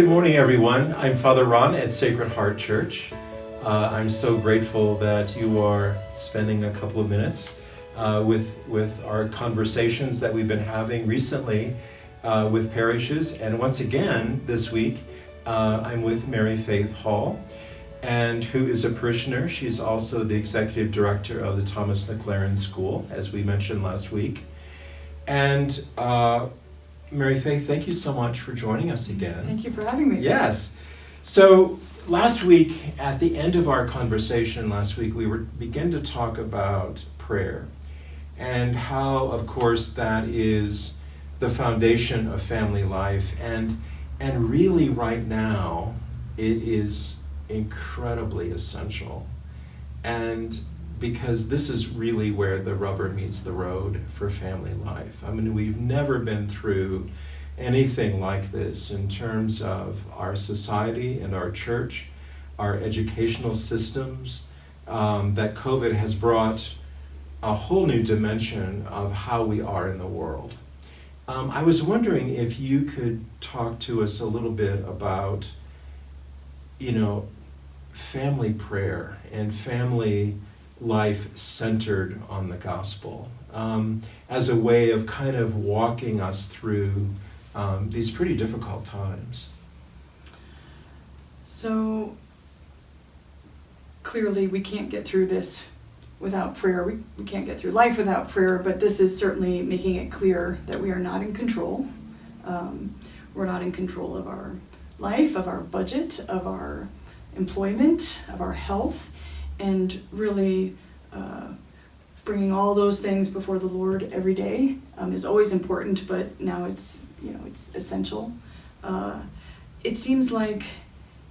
Good morning, everyone. I'm Father Ron at Sacred Heart Church. I'm so grateful that you are spending a couple of minutes with our conversations that we've been having recently with parishes. And once again, this week, I'm with Mary Faith Hall, and who is a parishioner. She's also the executive director of the Thomas McLaren School, as we mentioned last week. And Mary Faith, thank you so much for joining us again. Thank you for having me. Yes. So last week, at the end of our conversation last week, we began to talk about prayer and how, of course, that is the foundation of family life. And really right now, it is incredibly essential. And because this is really where the rubber meets the road for family life. I mean, we've never been through anything like this in terms of our society and our church, our educational systems, that COVID has brought a whole new dimension of how we are in the world. I was wondering if you could talk to us a little bit about, family prayer and family life centered on the gospel, as a way of kind of walking us through these pretty difficult times. So clearly we can't get through this without prayer. We can't get through life without prayer, but this is certainly making it clear that we are not in control. We're not in control of our life, of our budget, of our employment, of our health. And really bringing all those things before the Lord every day is always important, but now it's essential. It seems like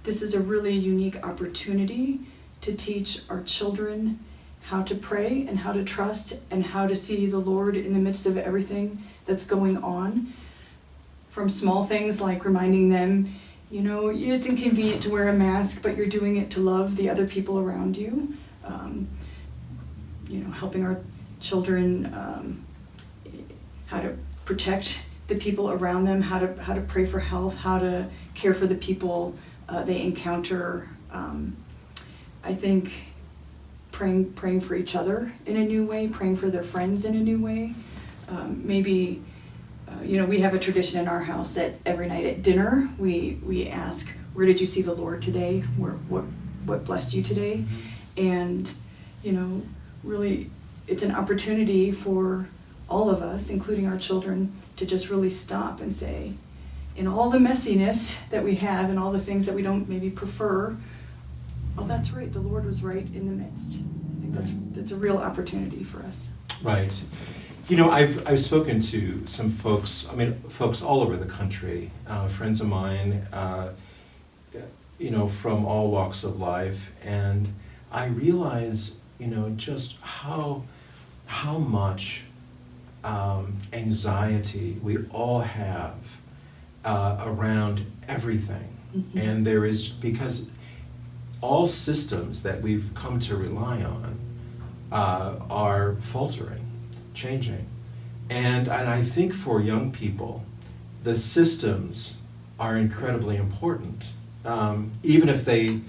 this is a really unique opportunity to teach our children how to pray and how to trust and how to see the Lord in the midst of everything that's going on. From small things like reminding them, it's inconvenient to wear a mask, but you're doing it to love the other people around you. Helping our children how to protect the people around them, how to pray for health, how to care for the people they encounter. I think praying for each other in a new way, praying for their friends in a new way. We have a tradition in our house that every night at dinner we ask, where did you see the Lord today? What blessed you today? And really it's an opportunity for all of us, including our children, to just really stop and say, in all the messiness that we have and all the things that we don't maybe prefer, oh, that's right, the Lord was right in the midst. I think that's a real opportunity for us. Right. I've spoken to some folks, folks all over the country, friends of mine, from all walks of life, and I realize, just how much anxiety we all have around everything. Mm-hmm. And there is, because all systems that we've come to rely on are faltering, changing. And I think for young people, the systems are incredibly important. Even if they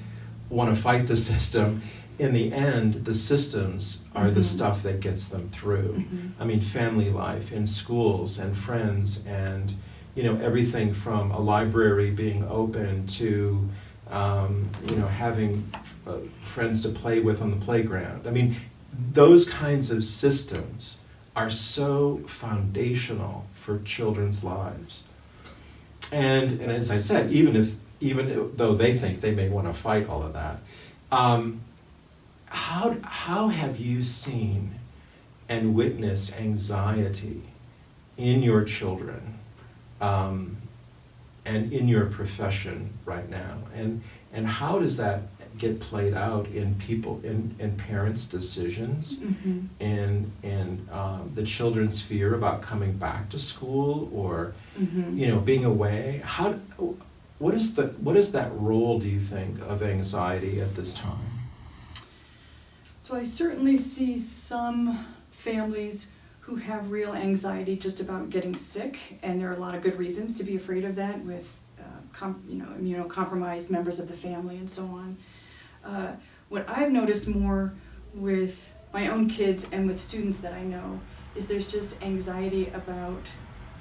want to fight the system, in the end, the systems are the stuff that gets them through. Mm-hmm. Family life in schools and friends and, everything from a library being open to, having friends to play with on the playground. Those kinds of systems are so foundational for children's lives. And as I said, even though they think they may want to fight all of that, how have you seen and witnessed anxiety in your children and in your profession right now? And how does that get played out in people, in parents' decisions, and the children's fear about coming back to school or being away? What is that role, do you think, of anxiety at this time? So I certainly see some families who have real anxiety just about getting sick, and there are a lot of good reasons to be afraid of that with immunocompromised members of the family and so on. What I've noticed more with my own kids and with students that I know is there's just anxiety about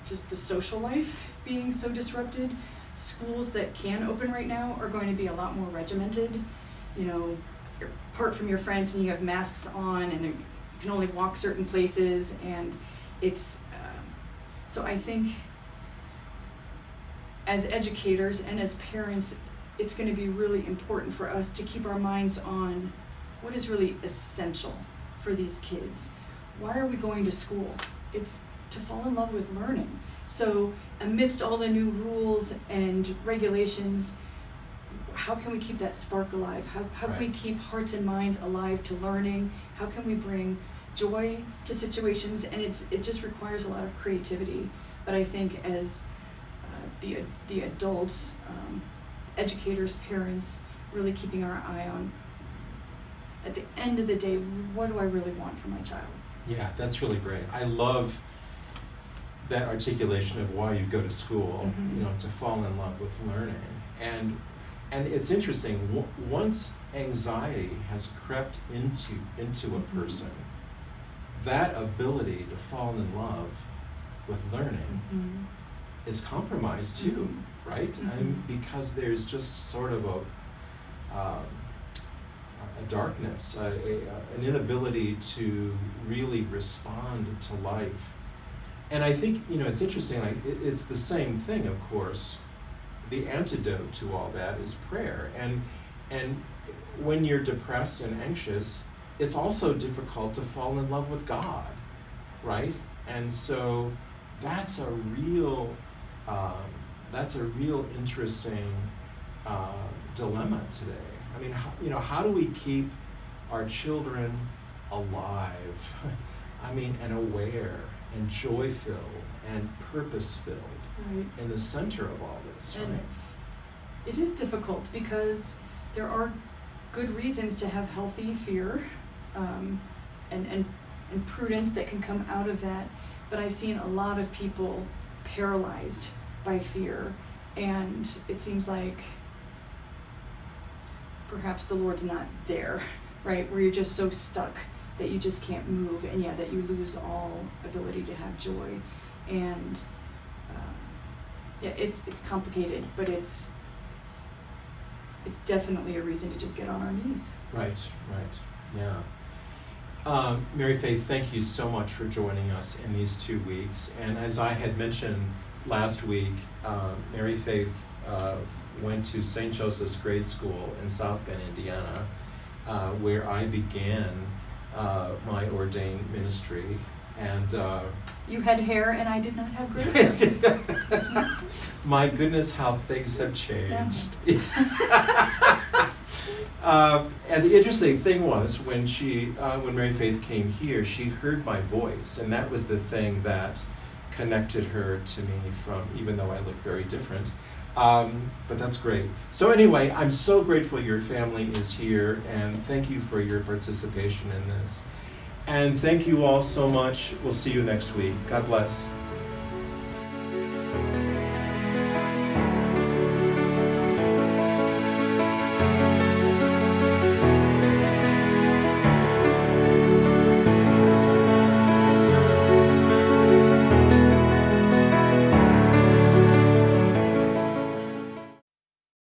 just the social life being so disrupted. Schools that can open right now are going to be a lot more regimented. You're apart from your friends and you have masks on and you can only walk certain places, and it's so I think as educators and as parents, it's going to be really important for us to keep our minds on what is really essential for these kids. Why are we going to school? It's to fall in love with learning. So amidst all the new rules and regulations, how can we keep that spark alive? How can we keep hearts and minds alive to learning? How can we bring joy to situations? And it just requires a lot of creativity. But I think as the adults, educators, parents, really keeping our eye on, at the end of the day, what do I really want for my child? Yeah, that's really great. I love that articulation of why you go to school, to fall in love with learning. And it's interesting, once anxiety has crept into a person, that ability to fall in love with learning is compromised too, right? Because there's just sort of a darkness, an inability to really respond to life. And I think, it's interesting, like it's the same thing, of course. The antidote to all that is prayer. And when you're depressed and anxious, it's also difficult to fall in love with God, right? And so that's a real interesting dilemma today. I mean, how do we keep our children alive? I mean, and aware and joy-filled and purpose-filled in the center of all this, and right? It is difficult because there are good reasons to have healthy fear and prudence that can come out of that. But I've seen a lot of people paralyzed by fear, and it seems like perhaps the Lord's not there, right? Where you're just so stuck that you just can't move, and that you lose all ability to have joy. And it's complicated, but it's definitely a reason to just get on our knees. Right, yeah. Mary Faith, thank you so much for joining us in these 2 weeks. And as I had mentioned last week, Mary Faith went to St. Joseph's Grade School in South Bend, Indiana, where I began my ordained ministry. And you had hair and I did not have gray hair. My goodness, how things have changed. And the interesting thing was when Mary Faith came here, she heard my voice, and that was the thing that connected her to me from, even though I look very different. But that's great. So anyway, I'm so grateful your family is here, and thank you for your participation in this. And thank you all so much. We'll see you next week. God bless.